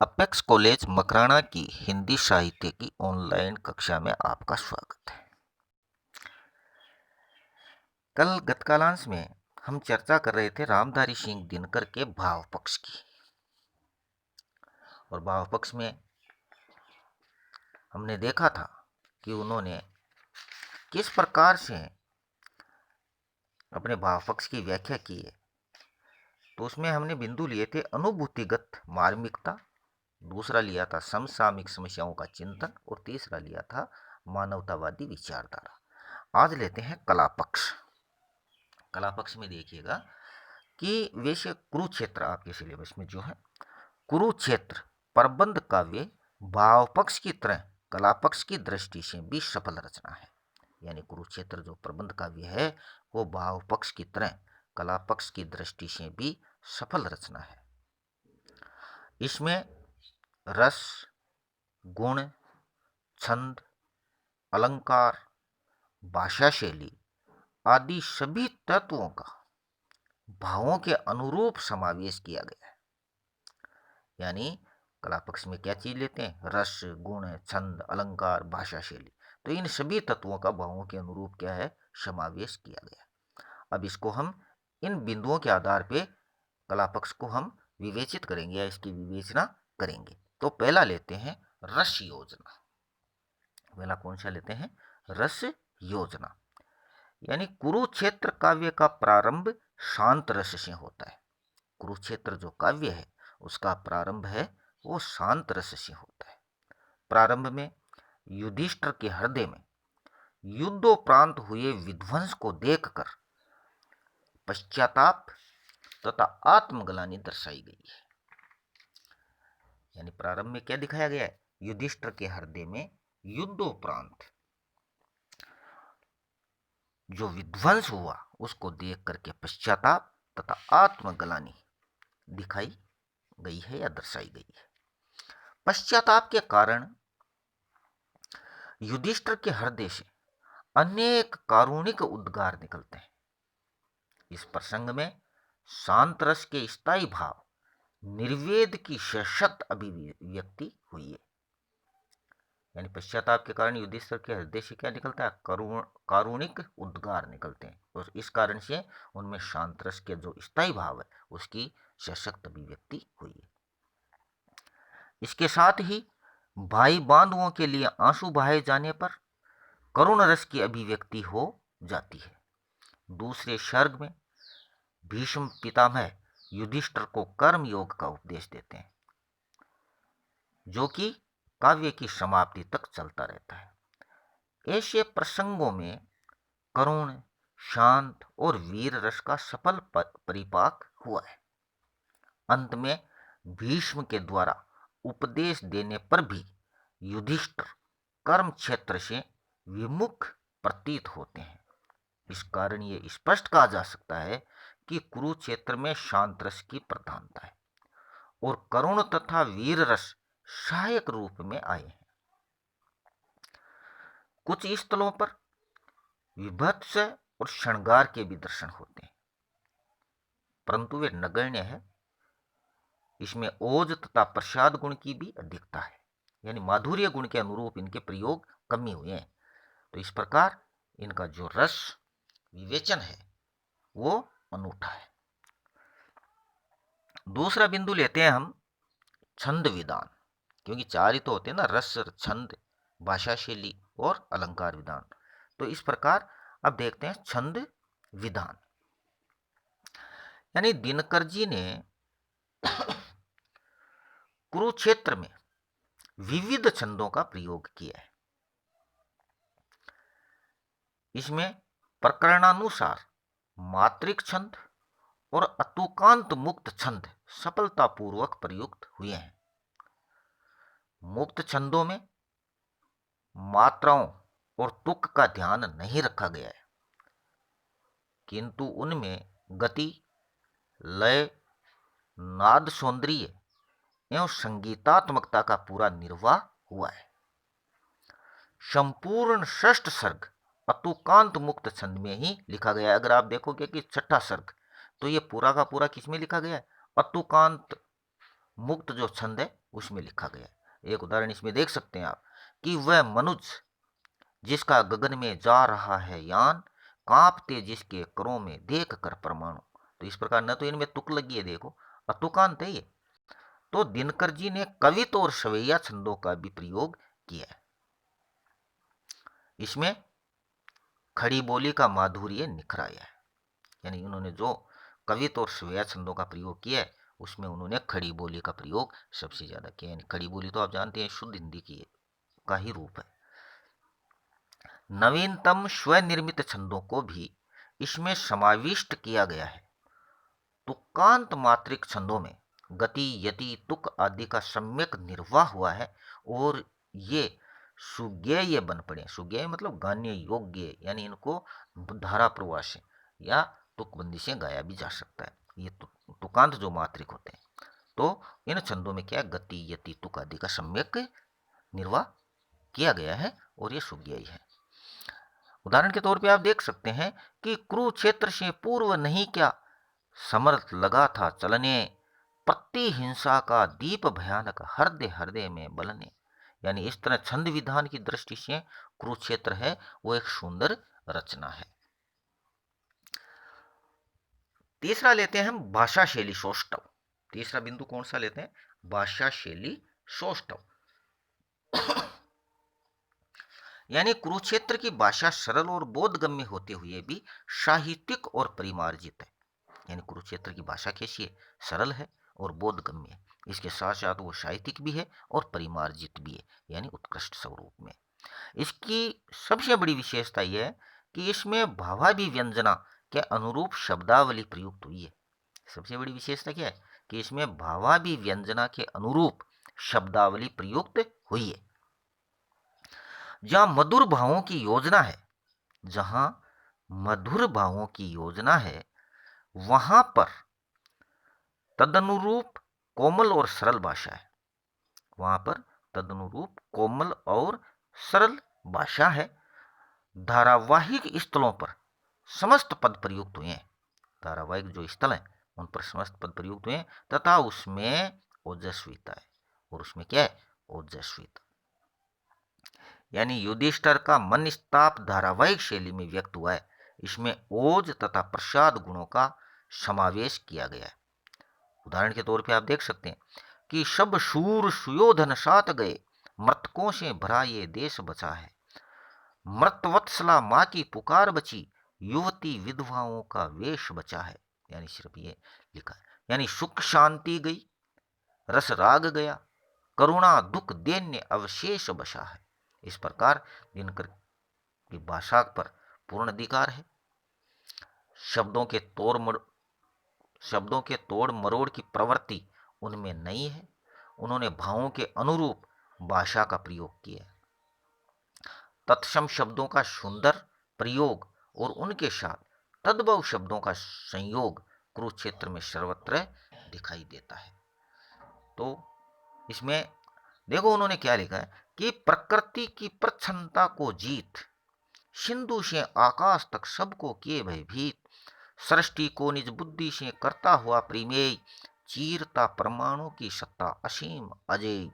Apex college Makrana की हिंदी साहित्य की ऑनलाइन कक्षा में आपका स्वागत है। कल गतकालांश में हम चर्चा कर रहे थे रामधारी सिंह दिनकर के भाव पक्ष की, और भाव पक्ष में हमने देखा था कि उन्होंने किस प्रकार से अपने भाव पक्ष की व्याख्या की है। तो उसमें हमने बिंदु लिए थे अनुभूतिगत मार्मिकता, दूसरा लिया था समसामयिक समस्याओं का चिंतन, और तीसरा लिया था मानवतावादी विचारधारा। आज लेते हैं कला पक्ष। कला पक्ष में देखिएगा कि वैसे कुरुक्षेत्र आपके सिलेबस में जो है, कुरुक्षेत्र प्रबंध काव्य भाव पक्ष की तरह कला पक्ष की दृष्टि से भी सफल रचना है। यानी कुरुक्षेत्र जो प्रबंध काव्य है वो भाव पक्ष की तरह कला पक्ष की दृष्टि से भी सफल रचना है। इसमें रस, गुण, छंद, अलंकार, भाषा शैली आदि सभी तत्वों का भावों के अनुरूप समावेश किया गया है। यानी कला पक्ष में क्या चीज लेते हैं? रस, गुण, छंद, अलंकार, भाषा शैली। तो इन सभी तत्वों का भावों के अनुरूप क्या है? समावेश किया गया। अब इसको हम इन बिंदुओं के आधार पे कला पक्ष को हम विवेचित करेंगे या इसकी विवेचना करेंगे। तो पहला लेते हैं रस योजना। पहला कौन सा लेते हैं? रस योजना। यानी कुरुक्षेत्र काव्य का प्रारंभ शांत रस से होता है। कुरुक्षेत्र जो काव्य है उसका प्रारंभ है वो शांत रस से होता है। प्रारंभ में युधिष्ठिर के हृदय में युद्धोपरांत हुए विध्वंस को देखकर पश्चाताप तथा आत्मग्लानि दर्शाई गई है। यानी प्रारंभ में क्या दिखाया गया है? युधिष्ठिर के हृदय में युद्धोपरांत जो विध्वंस हुआ उसको देख करके पश्चाताप तथा आत्मग्लानि दिखाई गई है या दर्शाई गई है। पश्चाताप के कारण युधिष्ठिर के हृदय से अनेक कारुणिक उद्गार निकलते हैं। इस प्रसंग में शांत रस के स्थायी भाव निर्वेद की सशक्त अभिव्यक्ति हुई है। यानी पश्चाताप के कारण युधिष्ठिर के हृदय से क्या निकलता है? कारुणिक उद्गार निकलते हैं, और इस कारण से उनमें शांत रस के जो स्थायी भाव है उसकी सशक्त अभिव्यक्ति हुई है। इसके साथ ही भाई बांधवों के लिए आंसू बहाए जाने पर करुण रस की अभिव्यक्ति हो जाती है। दूसरे सर्ग में भीष्म पितामह युधिष्ठिर को कर्म योग का उपदेश देते हैं, जो कि काव्य की समाप्ति तक चलता रहता है। ऐसे प्रसंगों में करुण, शांत और वीर रस का सफल परिपाक हुआ है। अंत में भीष्म के द्वारा उपदेश देने पर भी युधिष्ठिर कर्म क्षेत्र से विमुख प्रतीत होते हैं। इस कारण ये स्पष्ट कहा जा सकता है कि कुरुक्षेत्र में शांत रस की प्रधानता है और करुण तथा वीर रस सहायक रूप में आए हैं। कुछ स्थलों पर विभत्स और श्रृंगार के भी दर्शन होते हैं, परंतु वे नगण्य है। इसमें ओज तथा प्रसाद गुण की भी अधिकता है, यानी माधुर्य गुण के अनुरूप इनके प्रयोग कमी हुए हैं। तो इस प्रकार इनका जो रस विवेचन है वो अनूठा है। दूसरा बिंदु लेते हैं हम छंद विधान, क्योंकि चार ही तो होते हैं ना, रस, छंद, भाषा शैली और अलंकार विधान। तो इस प्रकार अब देखते हैं छंद विधान। यानी दिनकर जी ने कुरुक्षेत्र में विविध छंदों का प्रयोग किया है। इसमें प्रकरणानुसार मात्रिक छंद और अतुकांत मुक्त छंद सफलतापूर्वक प्रयुक्त हुए हैं। मुक्त छंदों में मात्राओं और तुक का ध्यान नहीं रखा गया है, किंतु उनमें गति, लय, नाद सौंदर्य एवं संगीतात्मकता का पूरा निर्वाह हुआ है। संपूर्ण षष्ठ सर्ग अतुकांत मुक्त छंद में ही लिखा गया है। अगर आप देखोगे कि छठा सर्ग, तो ये पूरा का पूरा किसमें लिखा गया है? अतुकांत मुक्त जो छंद है उसमें लिखा गया है। एक उदाहरण इसमें देख सकते हैं आप कि वह मनुज जिसका गगन में जा रहा है यान, कांपते जिसके करों में देख कर परमाणु। तो इस प्रकार न तो इनमें तुक लगी है, देखो अतुकांत है ये। तो दिनकर जी ने कवित्व और सवैया छंदों का भी प्रयोग किया है। इसमें खड़ी बोली का माधुर्य निखराया है, यानी उन्होंने जो कवित्व और सवैया छंदों का प्रयोग किया है उसमें उन्होंने खड़ी बोली का प्रयोग सबसे ज्यादा किया। यानी खड़ी बोली तो आप जानते हैं शुद्ध हिंदी की का ही रूप है। नवीनतम स्वनिर्मित छंदों को भी इसमें समाविष्ट किया गया है। तुकांत मात्रिक छंदों में गति, यति, तुक आदि का सम्यक निर्वाह हुआ है और ये सुगेय बन पड़े। सुगेय मतलब गान्य योग्य, यानी इनको धारा प्रवाह से या तुकबंदी से गाया भी जा सकता है। ये तुकांत जो मात्रिक होते हैं, तो इन छंदों में क्या गति, यति, तुक आदि का सम्यक निर्वाह किया गया है और ये सुगेय है। उदाहरण के तौर पे आप देख सकते हैं कि कुरुक्षेत्र से पूर्व नहीं क्या समर्थ लगा था चलने, प्रति हिंसा का दीप भयानक हृदय हृदय में बलने। यानी इस तरह छंद विधान की दृष्टि से कुरुक्षेत्र है वो एक सुंदर रचना है। तीसरा लेते हैं हम भाषा शैली सौष्ठव। तीसरा बिंदु कौन सा लेते हैं? भाषा शैली सौष्ठव। यानी कुरुक्षेत्र की भाषा सरल और बोधगम्य होते हुए भी साहित्यिक और परिमार्जित है। यानी कुरुक्षेत्र की भाषा कैसी है? सरल है और बोधगम्य है। इसके साथ साथ वो साहित्यिक भी है और परिमार्जित भी है, यानी उत्कृष्ट स्वरूप में। इसकी सबसे बड़ी विशेषता यह है कि इसमें भावाभिव्यंजना के अनुरूप शब्दावली प्रयुक्त हुई है। सबसे बड़ी विशेषता क्या है? कि इसमें भावाभिव्यंजना के अनुरूप शब्दावली प्रयुक्त हुई है। जहां मधुर भावों की योजना है, जहां मधुर भावों की योजना है, वहां पर तदनुरूप कोमल और सरल भाषा है। वहां पर तदनुरूप कोमल और सरल भाषा है। धारावाहिक स्थलों पर समस्त पद प्रयुक्त हुए हैं। धारावाहिक जो स्थल हैं उन पर समस्त पद प्रयुक्त हुए हैं तथा उसमें ओजस्विता है। और उसमें क्या है? ओजस्विता। यानी युधिष्ठिर का मनस्ताप धारावाहिक शैली में व्यक्त हुआ है। इसमें ओज तथा प्रसाद गुणों का समावेश किया गया है। उदाहरण के तौर पे आप देख सकते हैं कि सब शूर सुयोधन साथ गए, मृतकों से भरा ये देश बचा है। मृतवत्सला माँ की पुकार बची, युवती विधवाओं का वेश बचा है। यानी सिर्फ ये लिखा है, यानी सुख शांति गई, रस राग गया, करुणा दुख दैन्य अवशेष बसा है। इस प्रकार दिनकर की भाषा पर पूर्ण अधिकार है। शब्दों के तोड़ मरोड़ की प्रवृत्ति उनमें नहीं है। उन्होंने भावों के अनुरूप भाषा का प्रयोग किया है। तत्सम शब्दों का सुंदर प्रयोग और उनके साथ तद्भव शब्दों का संयोग कुरुक्षेत्र में सर्वत्र दिखाई देता है। तो इसमें देखो उन्होंने क्या लिखा है कि प्रकृति की प्रच्छन्नता को जीत, सिंधु से आकाश तक सबको किए भयभीत, सृष्टि को निज बुद्धि से करता हुआ प्रिमेय, चीरता परमाणु की सत्ता असीम अजय,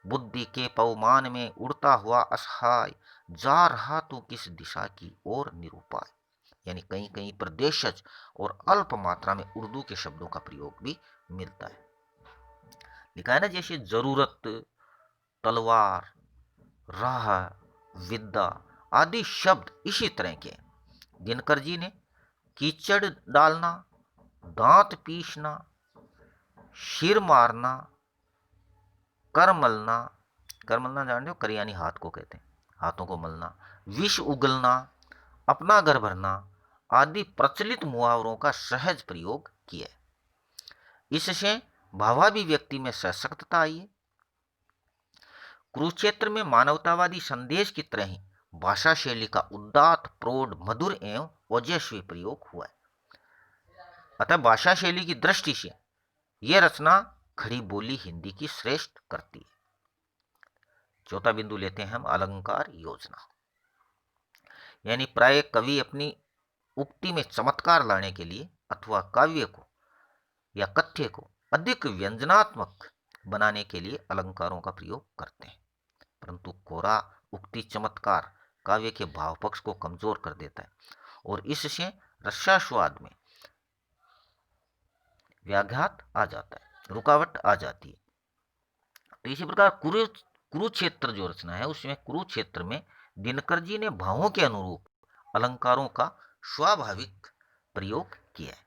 बुद्धि के पवमान में उड़ता हुआ असहाय, जा रहा तू किस दिशा की ओर निरूपाय। यानी कहीं कहीं पर देशज और अल्प मात्रा में उर्दू के शब्दों का प्रयोग भी मिलता है। लिखा है ना, जैसे जरूरत, तलवार, राह, विद्या आदि शब्द इसी तरह के। दिनकर जी ने कीचड़ डालना, दांत पीसना, सिर मारना, कर मलना, कर मलना जानते हो, कर यानी हाथ को कहते हैं, हाथों को मलना, विष उगलना, अपना घर भरना आदि प्रचलित मुहावरों का सहज प्रयोग किया। इससे भावाभिव्यक्ति में सशक्तता आई है। कुरुक्षेत्र में मानवतावादी संदेश की तरह ही भाषा शैली का उदात्त, प्रौढ़, मधुर एवं ओजस्वी प्रयोग हुआ है। अतः भाषा शैली की दृष्टि से यह रचना खड़ी बोली हिंदी की श्रेष्ठ करती है। चौथा बिंदु लेते हैं हम अलंकार योजना। यानी प्राय कवि अपनी उक्ति में चमत्कार लाने के लिए अथवा काव्य को या कथ्य को अधिक व्यंजनात्मक बनाने के लिए अलंकारों का प्रयोग करते हैं, परंतु कोरा उक्ति चमत्कार काव्य के भाव पक्ष को कमजोर कर देता है और इससे रसास्वाद में व्याघात आ जाता है, रुकावट आ जाती है। तो इसी प्रकार कुरुक्षेत्र जो रचना है उसमें कुरुक्षेत्र में दिनकर जी ने भावों के अनुरूप अलंकारों का स्वाभाविक प्रयोग किया है।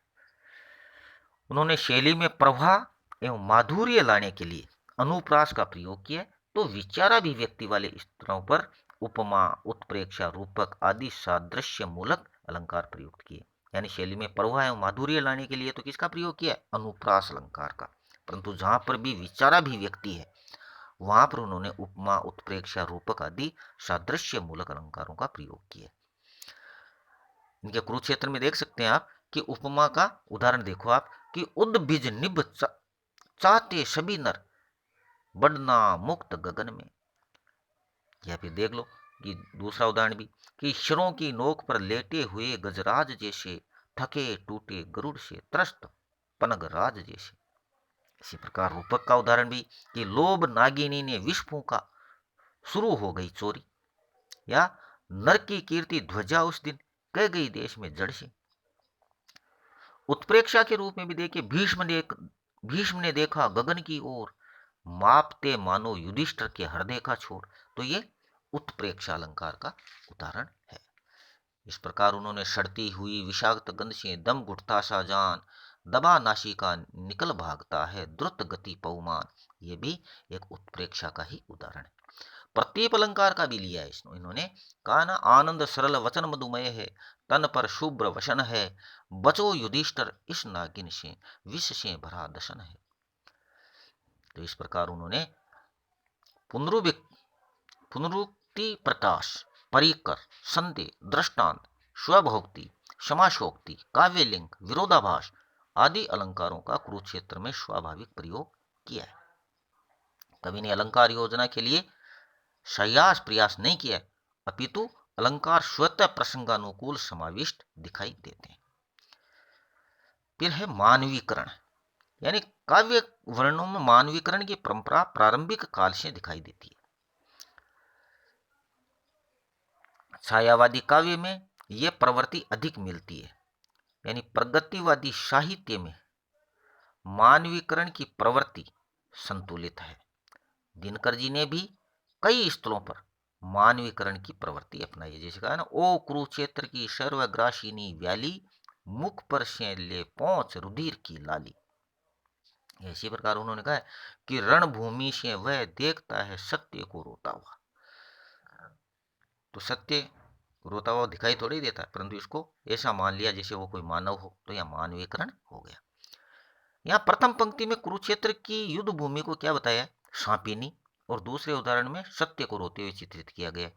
उन्होंने शैली में प्रभा एवं माधुर्य लाने के लिए अनुप्रास का प्रयोग किया, तो विचाराभिव्यक्ति वाले स्तरों पर उपमा, उत्प्रेक्षा, रूपक आदि सादृश्य मूलक अलंकार प्रयुक्त किए। यानी शैली में प्रभा एवं माधुर्य लाने के लिए तो किसका प्रयोग किया? अनुप्रास अलंकार का। परंतु जहां पर भी विचाराभिव्यक्ति है वहां पर उन्होंने उपमा, उत्प्रेक्षा, रूपक आदि सादृश्य मूलक अलंकारों का प्रयोग किया। इनके कुरुक्षेत्र में देख सकते हैं आप कि उपमा का उदाहरण देखो आप कि उद बीज निभ चाहते सभी नर बढ़ना मुक्त गगन में। या फिर देख लो कि दूसरा उदाहरण भी कि शरों की नोक पर लेटे हुए गजराज जैसे, थके टूटे गरुड़ से त्रस्त पनग राज जैसे। इसी प्रकार रूपक का उदाहरण भी कि लोभ नागिनी ने विष फूंका, शुरू हो गई चोरी। या नर की कीर्ति ध्वजा उस दिन कह गई देश में जड़ से। उत्प्रेक्षा के रूप में भी देखिए भीष्म ने देखा गगन की ओर, मापते मानो युधिष्ठिर के हृदय का छोर। तो ये उत्प्रेक्षा अलंकार का उदाहरण है। इस प्रकार उन्होंने सड़ती हुई विषाक्त गंध से दम घुटता सा जान, दबा नासिका निकल भागता है द्रुत गति पौमान। ये भी एक उत्प्रेक्षा का ही उदाहरण है। प्रत्येक अलंकार का भी लिया है इन्होंने। कहा ना, आनंद सरल वचन मधुमय है, तन पर शुभ्र वसन है, बचो युधिष्ठिर इस नागिन से, विष से भरा दशन है। तो इस प्रकार उन्होंने पुनरुक्ति, प्रकाश, परिकर, संदेह, दृष्टांत, स्वभोक्ति, समाशोक्ति, काव्यलिंग, विरोधाभास आदि अलंकारों का कुरुक्षेत्र में स्वाभाविक प्रयोग किया है। कवि ने अलंकार योजना के लिए सयास प्रयास नहीं किया, अपितु अलंकार स्वतः प्रसंगानुकूल समाविष्ट दिखाई देते हैं। फिर है मानवीकरण, यानी काव्य वर्णों में मानवीकरण की परंपरा प्रारंभिक काल से दिखाई देती है। छायावादी काव्य में यह प्रवृत्ति अधिक मिलती है, यानी प्रगतिवादी साहित्य में मानवीकरण की प्रवृत्ति संतुलित है। दिनकर जी ने भी कई स्थलों पर मानवीकरण की प्रवृत्ति अपनाई है। जैसे कहा ना, ओ कुरुक्षेत्र की सर्वग्रासिनी व्याली, मुख पर से ले पहुंच रुधिर की लाली। इसी प्रकार उन्होंने कहा कि रणभूमि से वह देखता है सत्य को रोता हुआ। तो सत्य रोता हुआ दिखाई थोड़ी देता है, परंतु इसको ऐसा मान लिया जैसे वो कोई मानव हो, तो यह मानवीकरण हो गया। यहाँ प्रथम पंक्ति में कुरुक्षेत्र की युद्ध भूमि को क्या बताया? सांपिनी। और दूसरे उदाहरण में सत्य को रोते हुए चित्रित किया गया।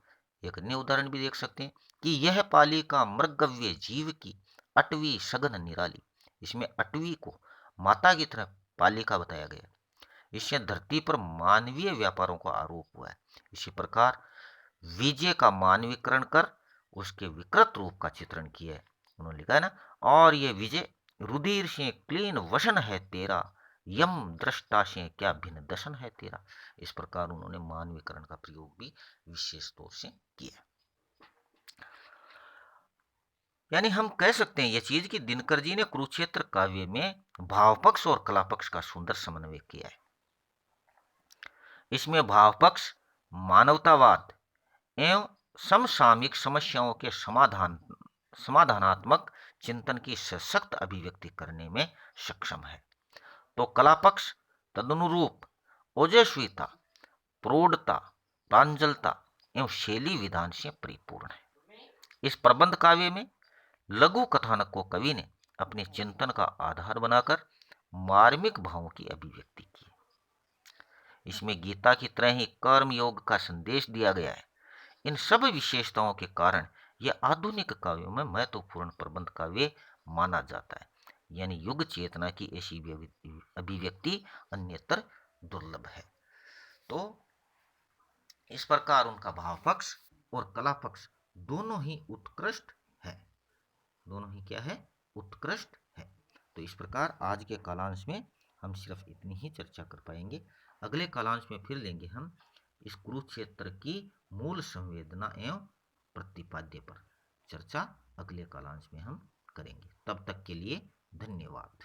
एक अन्य उदाहरण भी देख सकते हैं कि यह पालिका मृगव्य जीव की अटवी सघन निराली। इसमें अटवी को माता की तरह पालिका बताया गया। इससे धरती पर मानवीय व्यापारों का आरोप हुआ है। इसी प्रकार विजय का मानवीकरण कर उसके विकृत रूप का चित्रण किया है। उन्होंने लिखा है ना, और ये विजय रुधिर से क्लीन वसन है तेरा, यम दृष्टा से क्या भिन्न दशन है तेरा। इस प्रकार उन्होंने मानवीकरण का प्रयोग भी विशेष तौर से किया। यानी हम कह सकते हैं यह चीज कि दिनकर जी ने कुरुक्षेत्र काव्य में भाव पक्ष और कला पक्ष का सुंदर समन्वय किया है। इसमें भाव पक्ष मानवतावाद एवं समसामयिक समस्याओं के समाधानात्मक चिंतन की सशक्त अभिव्यक्ति करने में सक्षम है, तो कला पक्ष तदनुरूप ओजस्वीता, प्रौढ़ता, प्रांजलता एवं शैली विधान से परिपूर्ण है। इस प्रबंध काव्य में लघु कथानक को कवि ने अपने चिंतन का आधार बनाकर मार्मिक भावों की अभिव्यक्ति की। इसमें गीता की तरह ही कर्म योग का संदेश दिया गया है। इन सब विशेषताओं के कारण यह आधुनिक काव्यों में महत्वपूर्ण प्रबंध काव्य माना जाता है। यानी युग चेतना की ऐसी अभिव्यक्ति अन्यत्र दुर्लभ है। तो इस प्रकार उनका भाव पक्ष और कला पक्ष दोनों ही उत्कृष्ट है। दोनों ही क्या है? उत्कृष्ट है। तो इस प्रकार आज के कालांश में हम सिर्फ इतनी ही चर्चा कर पाएंगे। अगले कालांश में फिर लेंगे हम इस कुरुक्षेत्र की मूल संवेदना एवं प्रतिपाद्य पर चर्चा अगले कालांश में हम करेंगे। तब तक के लिए धन्यवाद।